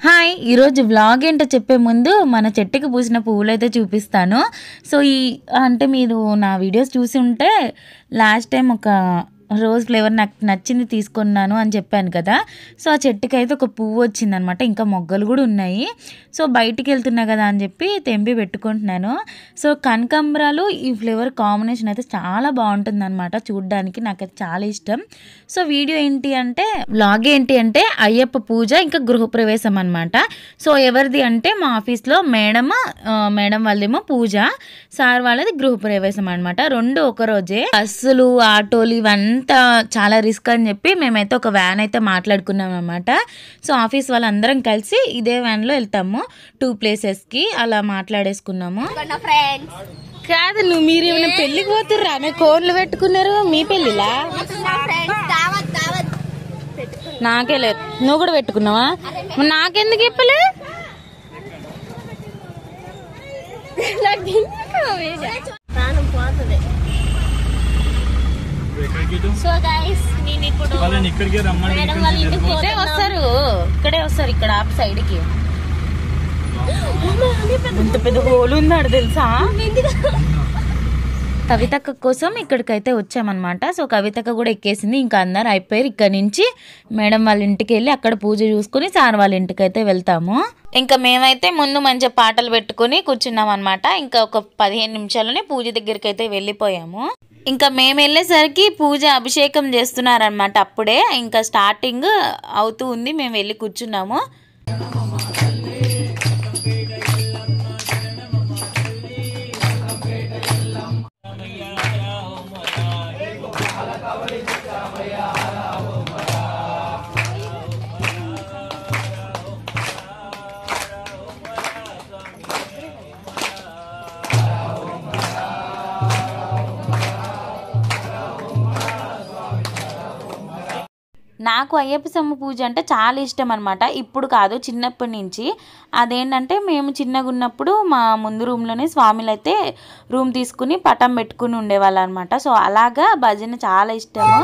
Hi ఈరోజు vlog ఏంటో చెప్పే ముందు మన చెట్టుకి పూసిన పువ్వులు అయితే చూపిస్తాను. సో అంటే మీరు నా వీడియోస్ చూసి ఉంటే లాస్ట్ టైం ఒక రోజ్ ఫ్లేవర్ నాకు నచ్చింది తీసుకున్నాను అని చెప్పాను కదా. సో ఆ చెట్టుకి అయితే ఒక పువ్వు వచ్చిందనమాట, ఇంకా మొగ్గలు కూడా ఉన్నాయి. సో బయటికి వెళ్తున్నా కదా అని చెప్పి తెంపి పెట్టుకుంటున్నాను. సో కనకాంబరాలు ఈ ఫ్లేవర్ కాంబినేషన్ అయితే చాలా బాగుంటుందన్నమాట, చూడ్డానికి నాకైతే చాలా ఇష్టం. సో వీడియో ఏంటి అంటే వ్లాగ్ ఏంటి అంటే అయ్యప్ప పూజ ఇంకా గృహప్రవేశం అనమాట. సో ఎవరిది అంటే మా ఆఫీస్లో మేడం వాళ్ళేమో పూజ, సార్ వాళ్ళది గృహప్రవేశం అనమాట. రెండు ఒక రోజే. బస్సులు ఆటోలు ఇవన్నీ చాలా రిస్క్ అని చెప్పి మేమైతే ఒక వ్యాన్ అయితే మాట్లాడుకున్నాం అనమాట. సో ఆఫీస్ వాళ్ళందరం కలిసి ఇదే వ్యాన్లో వెళ్తాము 2 ప్లేసెస్కి, అలా మాట్లాడేసుకున్నాము. కాదు మీరు ఏమైనా పెళ్లికి పోతుర్రా? కోన్లు పెట్టుకున్నారు, మీ పెళ్లిలా? నాకే లేదు, నువ్వు కూడా పెట్టుకున్నావా? నాకెందుకు చెప్పలే? సో గైస్ నేను ఇప్పుడు ఇక్కడే వస్తారు, ఇక్కడ ఆప్ సైడ్ కి ఇంత పెద్ద హోల్ ఉందాడు తెలుసా. కవితక్క కోసం ఇక్కడికైతే వచ్చామన్నమాట. సో కవితక్క కూడా ఎక్కేసింది, ఇంకా అందరు అయిపోయారు. ఇక్కడ నుంచి మేడం వాళ్ళ ఇంటికి వెళ్ళి అక్కడ పూజ చూసుకుని సార్ వాళ్ళ ఇంటికి అయితే వెళ్తాము. ఇంకా మేమైతే ముందు మంచిగా పాటలు పెట్టుకుని కూర్చున్నాం అనమాట. ఇంకా ఒక 15 నిమిషాల్లోనే పూజ దగ్గరికి అయితే వెళ్ళిపోయాము. ఇంకా మేము వెళ్ళేసరికి పూజ అభిషేకం చేస్తున్నారనమాట. అప్పుడే ఇంకా స్టార్టింగ్ అవుతూ ఉంది, మేము వెళ్ళి కూర్చున్నాము. నాకు అయ్యప్ప స్వామి పూజ అంటే చాలా ఇష్టం అనమాట. ఇప్పుడు కాదు, చిన్నప్పటి నుంచి. అదేంటంటే మేము చిన్నగా ఉన్నప్పుడు మా ముందు రూమ్లోనే స్వామిలు అయితే రూమ్ తీసుకుని పటం పెట్టుకుని ఉండేవాళ్ళు అనమాట. సో అలాగా భజన చాలా ఇష్టము.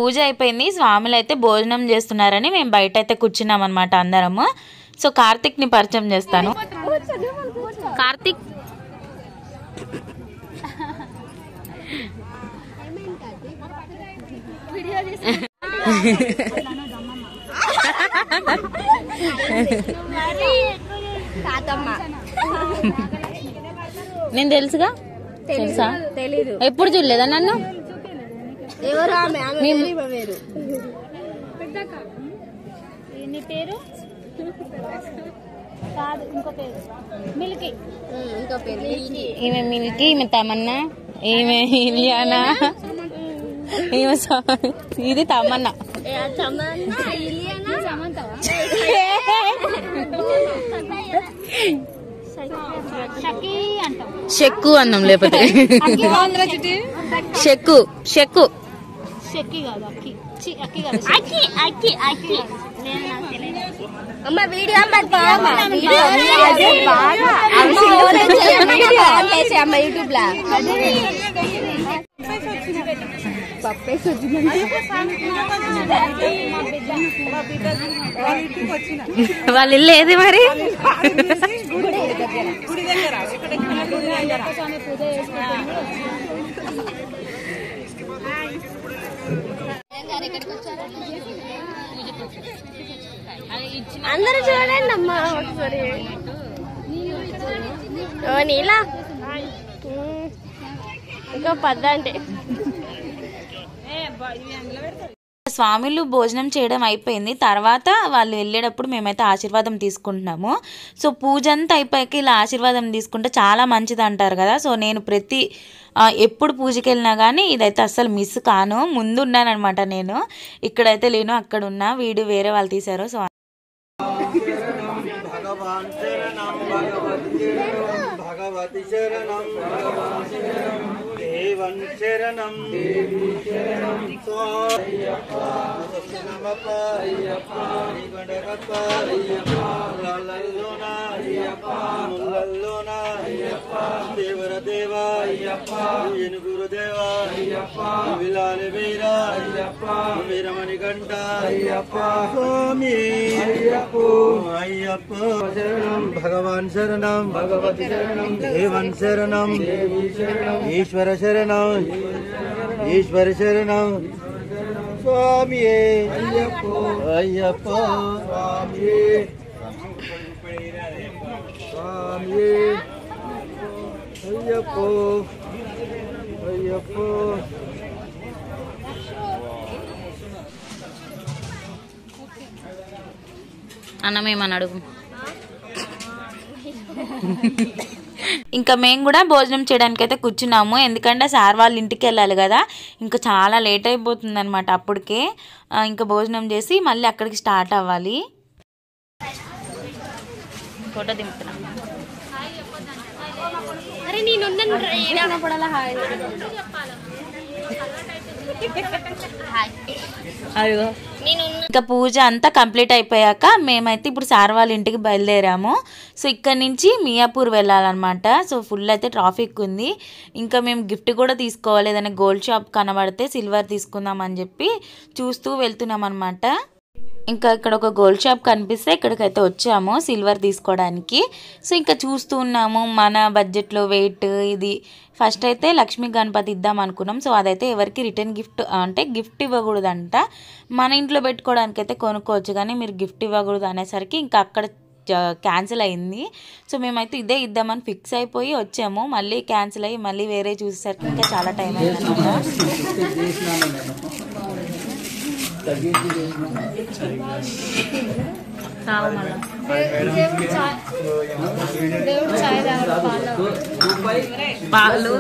పూజ అయిపోయింది, స్వాములు అయితే భోజనం చేస్తున్నారని మేము బయట అయితే కూర్చున్నాం అనమాట అందరము. సో కార్తిక్ని పరిచయం చేస్తాను. కార్తిక్ నేను తెలుసుగా, తెలుసా? తెలీదు, ఎప్పుడు చూడలేదా నన్ను? నీ పేరు కాదు, ఇంకో పేరు మిల్కీ. ఇంకో పేరు ఈమె మిల్కీ, ఈమె తమన్నా, ఈమె ఇలియానా, ఈమె ఇది తమన్నా. షెక్కు అన్నాం, లేకపోతే షెక్కు షెక్కు షెక్కి కాదు, అక్కి. అక్కి కాదు, అక్కి అక్కి అక్కి. అమ్మ వీడియో యూట్యూబ్ లా వాళ్ళ ఇల్లు ఏది మరి? అందరూ చూడండి అమ్మా ఒకసారి. నీలా ఇంకా పద్ద అంటే స్వామిలు భోజనం చేయడం అయిపోయింది. తర్వాత వాళ్ళు వెళ్ళేటప్పుడు మేమైతే ఆశీర్వాదం తీసుకుంటున్నాము. సో పూజ అంతా అయిపోయాక ఇలా ఆశీర్వాదం తీసుకుంటే చాలా మంచిది అంటారు కదా. సో నేను ఎప్పుడు పూజకి వెళ్ళినా కానీ ఇదైతే అస్సలు మిస్ కాను. ముందు ఉన్నాను అనమాట, నేను ఇక్కడైతే లేను, అక్కడ ఉన్నా. వీడియో వేరే వాళ్ళు తీశారు. సో భగవతి శరణం దేవం శరణం దేవర దేవా గురుదేవా విలాల వీరా వీరమణి కంఠ స్వామి అయ్యప్ప శరణం భగవాన్ శరణం భగవతి శరణం దేవన్ శరణం ఈశ్వర శరణం ఈశ్వర శరణం స్వామి అయ్యప్ప అయ్యప్ప స్వామి స్వామి అయ్యప్ప అయ్యప్ప. అన్నమేమని అడుగు. ఇంకా మేము కూడా భోజనం చేయడానికి అయితే కూర్చున్నాము. ఎందుకంటే సార్ వాళ్ళ ఇంటికి వెళ్ళాలి కదా, ఇంకా చాలా లేట్ అయిపోతుంది అనమాట. అప్పటికే ఇంకా భోజనం చేసి మళ్ళీ అక్కడికి స్టార్ట్ అవ్వాలి. ఫోటో దింపుతున్నాం. ఇంకా పూజ అంతా కంప్లీట్ అయిపోయాక మేమైతే ఇప్పుడు సార్ వాళ్ళ ఇంటికి బయలుదేరాము. సో ఇక్కడ నుంచి మియాపూర్ వెళ్ళాలన్నమాట. సో ఫుల్ అయితే ట్రాఫిక్ ఉంది. ఇంకా మేము గిఫ్ట్ కూడా తీసుకోవాలి, ఏదైనా గోల్డ్ షాప్ కనబడితే సిల్వర్ తీసుకుందాం అని చెప్పి చూస్తూ వెళ్తున్నాం అనమాట. ఇంకా ఇక్కడ ఒక గోల్డ్ షాప్ కనిపిస్తే ఇక్కడికైతే వచ్చాము సిల్వర్ తీసుకోవడానికి. సో ఇంకా చూస్తూ ఉన్నాము మన బడ్జెట్లో వెయిట్ ఇది. ఫస్ట్ అయితే లక్ష్మీ గణపతి ఇద్దాం అనుకున్నాం. సో అదైతే ఎవరికి రిటర్న్ గిఫ్ట్ అంటే గిఫ్ట్ ఇవ్వకూడదంట, మన ఇంట్లో పెట్టుకోవడానికి అయితే కొనుక్కోవచ్చు, కానీ మీరు గిఫ్ట్ ఇవ్వకూడదు అనేసరికి ఇంకా అక్కడ క్యాన్సిల్ అయింది. సో మేమైతే ఇదే ఇద్దామని ఫిక్స్ అయిపోయి వచ్చాము. మళ్ళీ క్యాన్సిల్ అయ్యి మళ్ళీ వేరే చూసేసరికి ఇంకా చాలా టైం అయిందన్నమాట. పాలు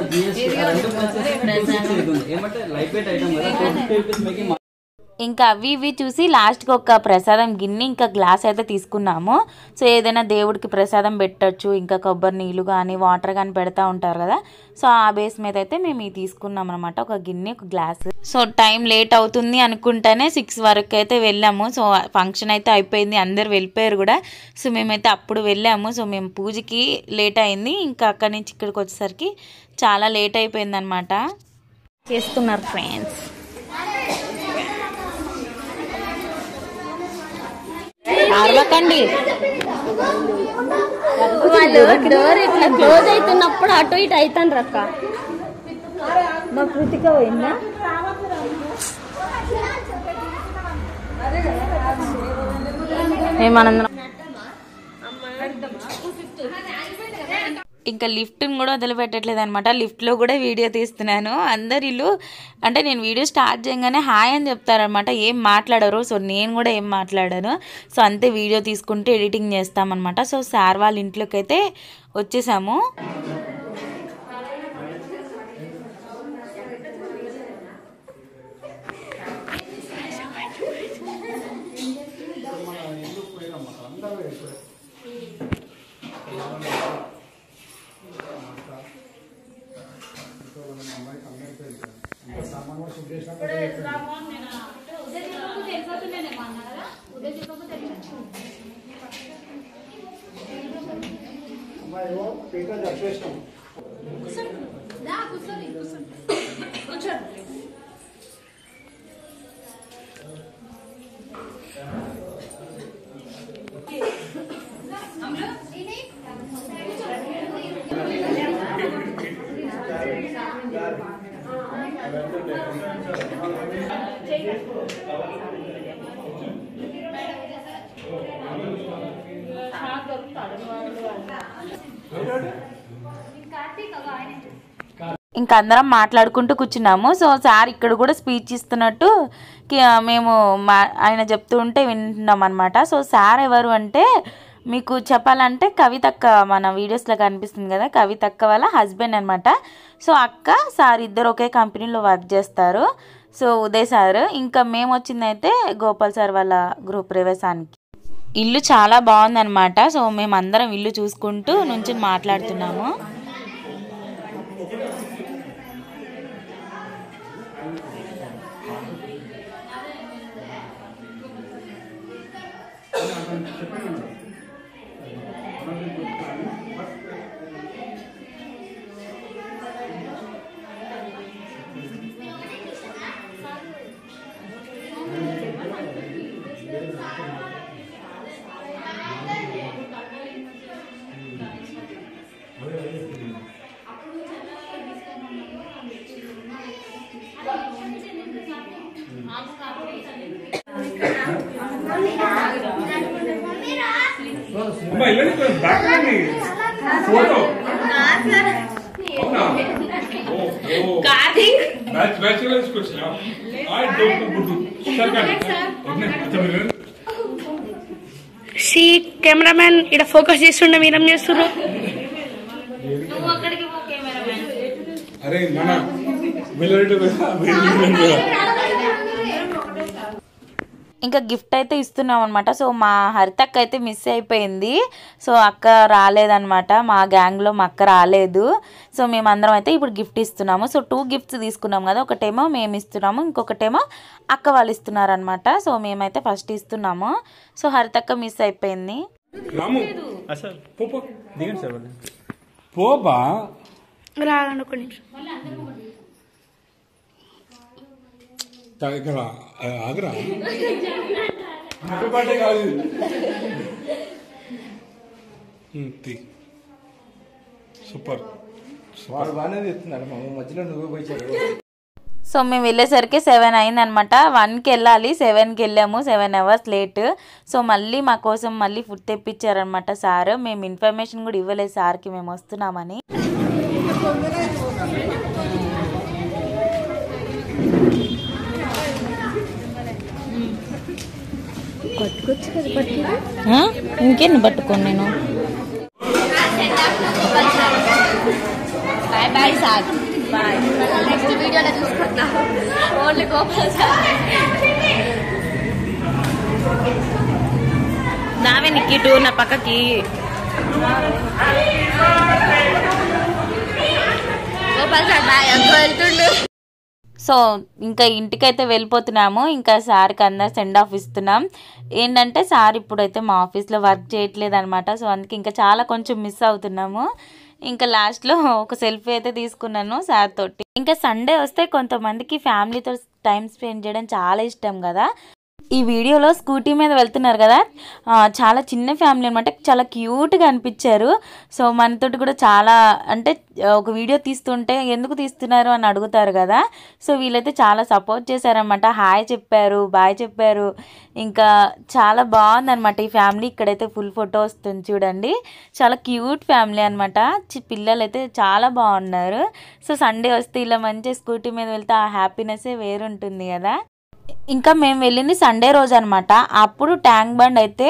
ఇంకా అవి ఇవి చూసి లాస్ట్కి ఒక ప్రసాదం గిన్నె ఇంకా గ్లాస్ అయితే తీసుకున్నాము. సో ఏదైనా దేవుడికి ప్రసాదం పెట్టచ్చు, ఇంకా కొబ్బరి నీళ్ళు కానీ వాటర్ కానీ పెడతా ఉంటారు కదా. సో ఆ బేస్ మీద అయితే మేము ఇది తీసుకున్నాం అనమాట, ఒక గిన్నె ఒక గ్లాస్. సో టైం లేట్ అవుతుంది అనుకుంటేనే 6 వరకు అయితే వెళ్ళాము. సో ఫంక్షన్ అయితే అయిపోయింది, అందరు వెళ్ళిపోయారు కూడా. సో మేమైతే అప్పుడు వెళ్ళాము. సో మేము పూజకి లేట్ అయింది, ఇంకా అక్కడి నుంచి ఇక్కడికి వచ్చేసరికి చాలా లేట్ అయిపోయింది అనమాట. చేస్తున్నారు ఫ్రెండ్స్. అరవకండి. వాళ్ళు డోర్ ఇట్లా క్లోజ్ అవుతున్నప్పుడు అటు ఇటు అవుతాను రక్క. మా కృతిక పోయిందా? ఏమనందరం ఇంకా లిఫ్ట్ని కూడా వదిలిపెట్టట్లేదు అనమాట. లిఫ్ట్లో కూడా వీడియో తీస్తున్నాను. అందరు ఇల్లు అంటే నేను వీడియో స్టార్ట్ చేయగానే హాయ్ అని చెప్తారనమాట, ఏం మాట్లాడరు. సో నేను కూడా ఏం మాట్లాడాను. సో అంతే వీడియో తీసుకుంటూ ఎడిటింగ్ చేస్తామన్నమాట. సో సార్ వాళ్ళ ఇంట్లోకి అయితే వచ్చేసాము. ఇంకా అందరం మాట్లాడుకుంటూ కూర్చున్నాము. సో సార్ ఇక్కడ కూడా స్పీచ్ ఇస్తున్నట్టు మేము ఆయన చెప్తూ ఉంటే వింటున్నాం అనమాట. సో సార్ ఎవరు అంటే మీకు చెప్పాలంటే కవితక్క మన వీడియోస్లో కనిపిస్తుంది కదా, కవితక్క వాళ్ళ హస్బెండ్ అనమాట. సో అక్క సార్ ఇద్దరు ఒకే కంపెనీలో వర్క్ చేస్తారు. సో ఉదయ్ సార్, ఇంకా మేము వచ్చిందైతే గోపాల్ సార్ వాళ్ళ గృహ ప్రవేశానికి. ఇల్లు చాలా బాగుందన్నమాట. సో మేము అందరం ఇల్లు చూసుకుంటూ నుంచి మాట్లాడుతున్నాము. సి కెమెరామెన్ ఇక్కడ ఫోకస్ చేస్తుండే మీరేం చేస్తున్నారు? ఇంకా గిఫ్ట్ అయితే ఇస్తున్నాం అనమాట. సో మా హరితక్క అయితే మిస్ అయిపోయింది. సో అక్క రాలేదనమాట, మా గ్యాంగ్లో మా అక్క రాలేదు. సో మేమందరం అయితే ఇప్పుడు గిఫ్ట్ ఇస్తున్నాము. సో 2 గిఫ్ట్స్ తీసుకున్నాం కదా, ఒకటేమో మేము ఇస్తున్నాము, ఇంకొకటేమో అక్క వాళ్ళు ఇస్తున్నారనమాట. సో మేమైతే ఫస్ట్ ఇస్తున్నాము. సో హరితక్క మిస్ అయిపోయింది. రాగండి ఒక నిమిషం. ఆగరా సూపర్ వాడు బాగానే చెప్తున్నాడు. మా మధ్యలో నువ్వే పోయి. సో మేము వెళ్ళేసరికి 7 అయిందనమాట. 1కి వెళ్ళాలి, 7కి వెళ్ళాము. 7 అవర్స్ లేట్. సో మళ్ళీ మా కోసం మళ్ళీ ఫుడ్ తెప్పించారనమాట సార్. మేము ఇన్ఫర్మేషన్ కూడా ఇవ్వలేదు సార్కి మేము వస్తున్నామని. ఇంకేంటి పట్టుకోండి నేను. Bye bye sir, bye. Next వీడియోలో చూసుకుంటా. Only Gopal sir. నావే నిక్కిటు నా పక్కకి. గోపాల్ సార్ బాయ్ అంటూ వెళ్తుండు. సో ఇంకా ఇంటికైతే వెళ్ళిపోతున్నాము. ఇంకా సార్కి అందరు సెండ్ ఆఫ్ ఇస్తున్నాం. ఏంటంటే సార్ ఇప్పుడైతే మా ఆఫీస్లో వర్క్ చేయట్లేదు అనమాట. సో అందుకే ఇంకా చాలా కొంచెం మిస్ అవుతున్నాము. ఇంకా లాస్ట్లో ఒక సెల్ఫీ అయితే తీసుకున్నాను సార్ తోటి. ఇంకా సండే వస్తే కొంతమందికి ఫ్యామిలీతో టైం స్పెండ్ చేయడం చాలా ఇష్టం కదా. ఈ వీడియోలో స్కూటీ మీద వెళ్తున్నారు కదా, చాలా చిన్న ఫ్యామిలీ అనమాట, చాలా క్యూట్గా అనిపించారు. సో మనతోటి కూడా చాలా అంటే ఒక వీడియో తీస్తుంటే ఎందుకు తీస్తున్నారు అని అడుగుతారు కదా, సో వీళ్ళైతే చాలా సపోర్ట్ చేశారనమాట. హాయ్ చెప్పారు, బాయ్ చెప్పారు, ఇంకా చాలా బాగుందనమాట ఈ ఫ్యామిలీ. ఇక్కడైతే ఫుల్ ఫోటో వస్తుంది చూడండి, చాలా క్యూట్ ఫ్యామిలీ అనమాట. పిల్లలు అయితే చాలా బాగున్నారు. సో సండే వస్తే ఇలా మంచిగా స్కూటీ మీద వెళ్తే ఆ హ్యాపీనెస్సే వేరుంటుంది కదా. ఇంకా మేము వెళ్ళింది సండే రోజు అనమాట. అప్పుడు ట్యాంక్ బండ్ అయితే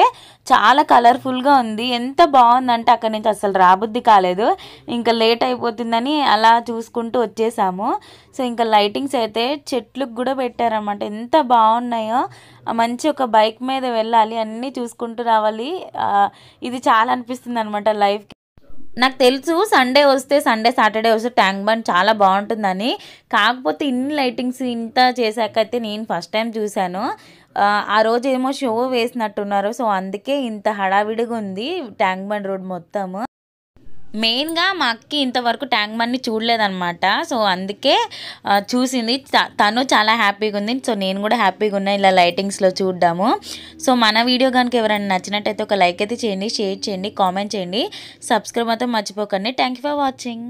చాలా కలర్ఫుల్గా ఉంది, ఎంత బాగుందంటే అక్కడి నుంచి అసలు రాబుద్ది కాలేదు. ఇంకా లేట్ అయిపోతుందని అలా చూసుకుంటూ వచ్చేసాము. సో ఇంకా లైటింగ్స్ అయితే చెట్లకు కూడా పెట్టారన్నమాట, ఎంత బాగున్నాయో. మంచి ఒక బైక్ మీద వెళ్ళాలి, అన్నీ చూసుకుంటూ రావాలి, ఇది చాలా అనిపిస్తుంది అనమాట లైఫ్కి. నాకు తెలుసు సండే వస్తే సాటర్డే వస్తే ట్యాంక్ బండ్ చాలా బాగుంటుందని, కాకపోతే ఇన్ని లైటింగ్స్ ఇంత చేశాకైతే నేను ఫస్ట్ టైం చూశాను. ఆ రోజు ఏమో షో వేసినట్టున్నారు, సో అందుకే ఇంత హడావిడిగా ఉంది ట్యాంక్ బండ్ రోడ్ మొత్తము. మెయిన్గా మా అక్కి ఇంతవరకు ట్యాంక్ బండ్ని చూడలేదన్నమాట, సో అందుకే చూసింది. తను చాలా హ్యాపీగా ఉంది, సో నేను కూడా హ్యాపీగా ఉన్నా ఇలా లైటింగ్స్లో చూడ్డాము. సో మన వీడియో కనుక ఎవరైనా నచ్చినట్టయితే ఒక లైక్ అయితే చేయండి, షేర్ చేయండి, కామెంట్ చేయండి, సబ్స్క్రైబ్ మాత్రం మర్చిపోకండి. Thank you for watching.